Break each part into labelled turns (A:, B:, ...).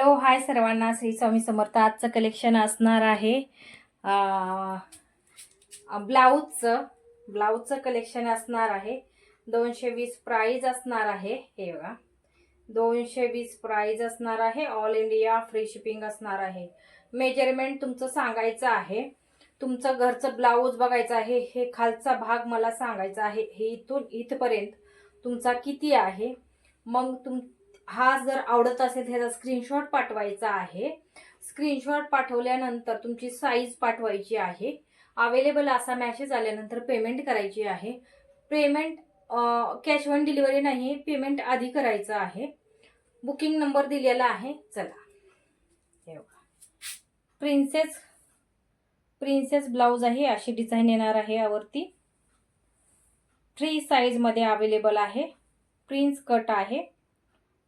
A: Hello hi सर्वांना, श्री स्वामी समर्थ. आजचं collection असणार आहे ब्लाऊजचं कलेक्शन असणार आहे. 220 प्राइस असणार आहे. हे बघा 220 प्राइस असणार आहे. ऑल इंडिया फ्री शिपिंग असणार आहे. मेजरमेंट तुमचं सांगायचं आहे. तुमचं घरचं ब्लाऊज बघायचं आहे. हे खालचा भाग मला सांगायचा आहे. हे इथून इथपर्यंत तुमचा किती आहे. मग हा जर आवडत असेल त्याचा स्क्रीनशॉट पाठवायचा आहे. स्क्रीनशॉट पाठवल्यानंतर तुमची साईज पाठवायची आहे. अवेलेबल असा मेसेज आल्यानंतर पेमेंट करायची आहे. पेमेंट कॅश ऑन डिलिव्हरी नाही, पेमेंट आधी करायचं आहे. बुकिंग नंबर दिलेला आहे. चला हे बघा, प्रिन्सेस ब्लाउज आहे. अशी डिझाईन येणार आहे. यावरती 3 साईज मध्ये अवेलेबल आहे. प्रिन्स कट आहे.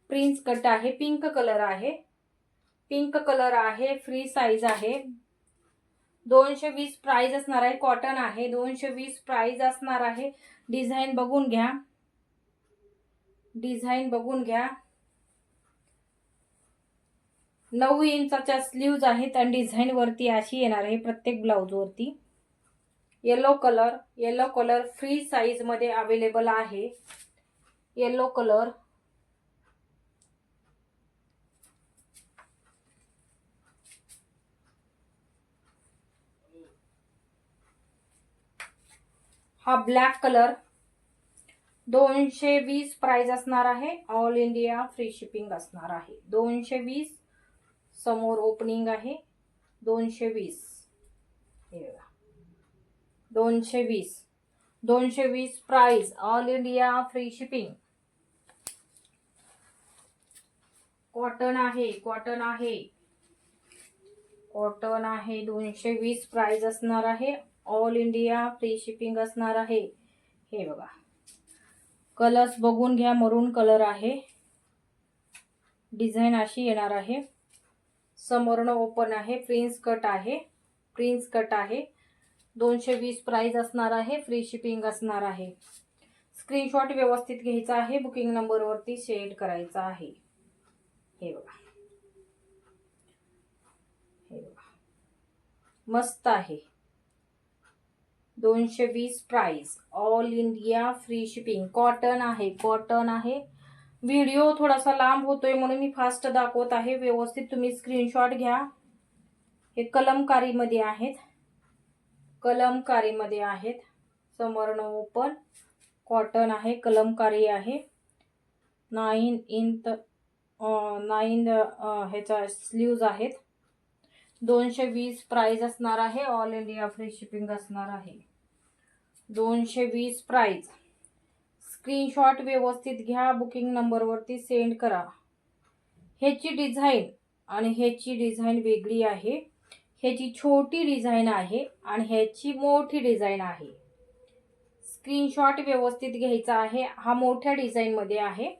A: पिंक कलर आहे. फ्री साईज आहे. 220 प्राइस असणार आहे. कॉटन आहे. 220 प्राइस असणार आहे. डिझाईन बघून घ्या. 9 इंचाच्या स्लीव्ज आहेत आणि डिझाईन वरती अशी येणार आहे प्रत्येक ब्लाउज वरती. येलो कलर फ्री साईज मध्ये अवेलेबल आहे. येलो कलर, हा ब्लॅक कलर. 220 प्राइस असणार आहे. ऑल इंडिया फ्री शिपिंग असणार आहे. 220 समोर ओपनिंग आहे. 220 हे बघा, 220 price, all India free shipping. Cotton आहे. 220 प्राइस असणार आहे. ऑल इंडिया फ्री शिपिंग असणार आहे. हे बघा, कलर्स बघून घ्या. मरून कलर आहे. डिझाईन अशी येणार आहे. समोरनं ओपन आहे. प्रिन्स कट आहे. 220 प्राइस असणार आहे. फ्री शिपिंग असणार आहे. स्क्रीनशॉट व्यवस्थित घ्यायचा आहे. बुकिंग नंबर वरती सेंड करायचा आहे. हे बघा मस्त आहे. 220 price, all India free shipping. Cotton आहे. व्हिडिओ थोडासा लांब होतोय म्हणून मी फास्ट दाखवत आहे. व्यवस्थित तुम्ही स्क्रीनशॉट घ्या. हे कलमकारी मध्ये आहेत. समोरनं ओपन. कॉटन आहे. कलमकारी आहे. 9 ह्याचा स्लीव्ज आहेत. 220 प्राइस असणार आहे. ऑल इंडिया फ्री शिपिंग असणार आहे. 220 प्राइस. स्क्रीनशॉट व्यवस्थित घ्या. बुकिंग नंबर वरती सेंड करा. ह्याची डिझाईन आणि ह्याची डिझाईन वेगळी आहे. ह्याची छोटी डिझाईन आहे आणि ह्याची मोठी डिझाईन आहे. स्क्रीनशॉट व्यवस्थित घ्यायचा आहे. हा मोठ्या डिझाईन मध्ये आहे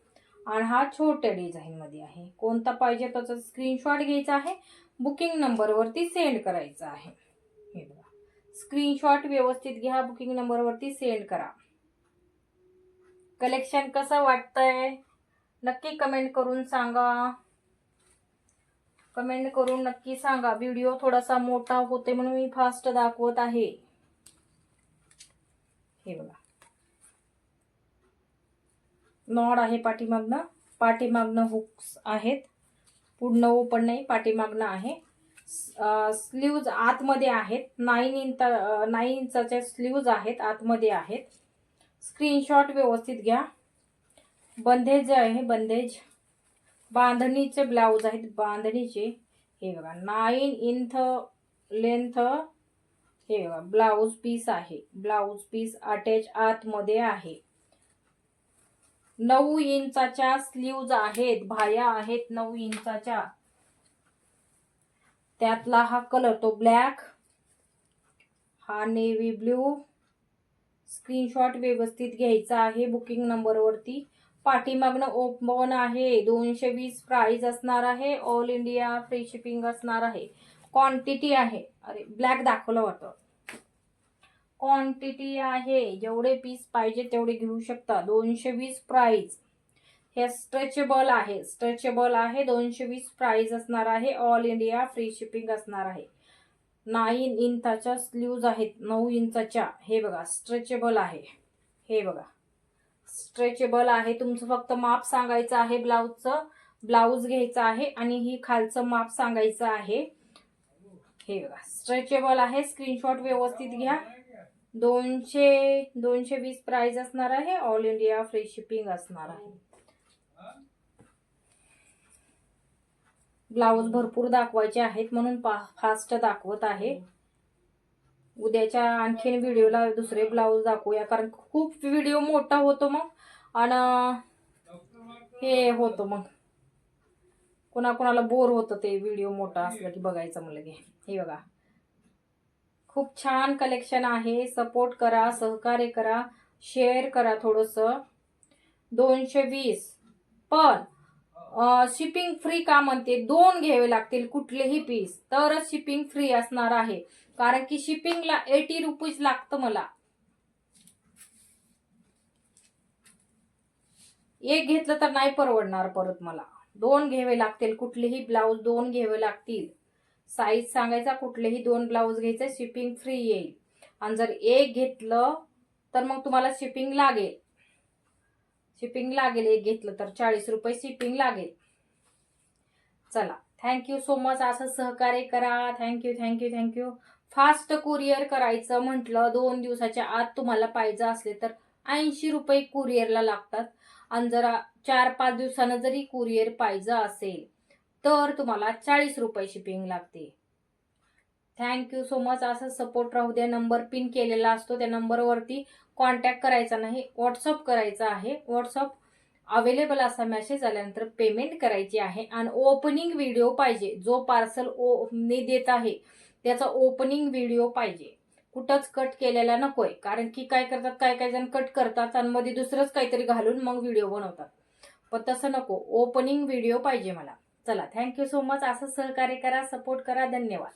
A: आणि हा छोट्या डिझाईन मध्ये आहे. कोणता पाहिजे त्याचा स्क्रीनशॉट घ्यायचा आहे. बुकिंग नंबर वरती सेंड करायचा आहे. हे बघा, स्क्रीनशॉट व्यवस्थित घ्या. बुकिंग नंबर वरती सेंड करा. कलेक्शन कसं वाटतंय नक्की कमेंट करून सांगा. व्हिडिओ थोडासा मोठा होते म्हणून मी फास्ट दाखवत आहे. हे बघा, नॉड आहे पाठीमागनं हुक्स आहेत. पूर्ण ओपन नाही, पाठीमागनं आहे. स्लीव्ज आतमध्ये आहेत. 9 इंचाच्या स्लीव्ज आहेत. आतमध्ये आहेत. स्क्रीनशॉट व्यवस्थित घ्या. बंदेज आहे. बांधणीचे ब्लाऊज आहेत. बांधणीचे. हे बघा 9 इंच लेंथ. हे बघा ब्लाऊज पीस आहे. ब्लाऊज पीस अटॅच आतमध्ये आहे. 9 इंचाच्या स्लीव्ज आहेत. भाया आहेत 9 इंचाच्या. त्यातला हा कलर तो ब्लॅक, हा नेव्ही ब्ल्यू. स्क्रीनशॉट व्यवस्थित घ्यायचा आहे. बुकिंग नंबर वरती. पाठीमागनं ओपन आहे. 220 प्राइस असणार आहे. ऑल इंडिया फ्री शिपिंग असणार आहे. क्वांटिटी आहे. अरे ब्लॅक दाखवलं होतं. क्वांटिटी आहे. जेवढे पीस पाहिजे तेवढे घेऊ शकता. 220 प्राइस. हे स्ट्रेचेबल आहे, स्ट्रेचेबल आहे. 220 प्राइस असणार आहे. ऑल इंडिया फ्री शिपिंग असणार आहे. 9 इंचाच्या स्लीव्ज आहेत, 9 इंचाच्या. हे बघा स्ट्रेचेबल आहे. हे बघा स्ट्रेचेबल आहे. तुमचं फक्त माप सांगायचं आहे ब्लाऊजचं, ब्लाऊज घ्यायचा आहे आणि ही खालचं माप सांगायचं आहे. हे बघा स्ट्रेचेबल आहे. स्क्रीनशॉट व्यवस्थित घ्या. 220 प्राइस असणार आहे. ऑल इंडिया फ्री शिपिंग असणार आहे. ब्लाऊज भरपूर दाखवायचे आहेत म्हणून फास्ट दाखवत आहे. उद्याच्या आणखीन व्हिडिओला दुसरे ब्लाऊज दाखवूया, कारण खूप व्हिडिओ मोठा होतो मग आणि हे होतं मग कोणाकोणाला बोर होतं ते व्हिडिओ मोठा असला की बघायचं म्हणलं की. हे बघा खूप छान कलेक्शन आहे. सपोर्ट करा, सहकार्य करा, शेअर करा थोडंसं. 220 पण शिपिंग फ्री का म्हणते, 2 घ्यावे लागतील कुठलेही पीस तरच शिपिंग फ्री असणार आहे. कारण की शिपिंगला 80 रुपीज लागतं मला. एक घेतलं तर नाही परवडणार परत मला. 2 घ्यावे लागतील. कुठलेही ब्लाऊज 2 घ्यावे लागतील. साईज सांगायचा, कुठलेही 2 ब्लाऊज घ्यायचे, शिपिंग फ्री येईल. आणि जर एक घेतलं तर मग तुम्हाला शिपिंग लागेल. शिपिंग लागेल. एक घेतलं तर 40 रुपये शिपिंग लागेल. चला थँक्यू सो मच. असं सहकार्य करा. Thank you thank you thank you. Fast courier करायचं म्हटलं 2 दिवसाच्या आत तुम्हाला पाहिजे असले तर 80 रुपये कुरिअरला लागतात. आणि जरा 4-5 दिवसानं जरी कुरिअर पाहिजे असेल तर तुम्हाला 40 रुपये शिपिंग लागते. Thank you so much. असं सपोर्ट राहू द्या. नंबर पिन केलेला असतो, त्या नंबरवरती कॉन्टॅक्ट करायचा नाही, व्हॉट्सअप करायचा आहे. व्हॉट्सअप अवेलेबल असा मेसेज आल्यानंतर पेमेंट करायची आहे. आणि ओपनिंग व्हिडिओ पाहिजे. जो पार्सल मी देत आहे त्याचा ओपनिंग व्हिडिओ पाहिजे. कुठंच कट केलेला नकोय. कारण की काय करतात, काय जण कट करतात आणि मध्ये दुसरंच काहीतरी घालून मग व्हिडिओ बनवतात. पण तसं नको, ओपनिंग व्हिडिओ पाहिजे मला. चला थँक्यू सो मच. असं सहकार्य करा, सपोर्ट करा. धन्यवाद.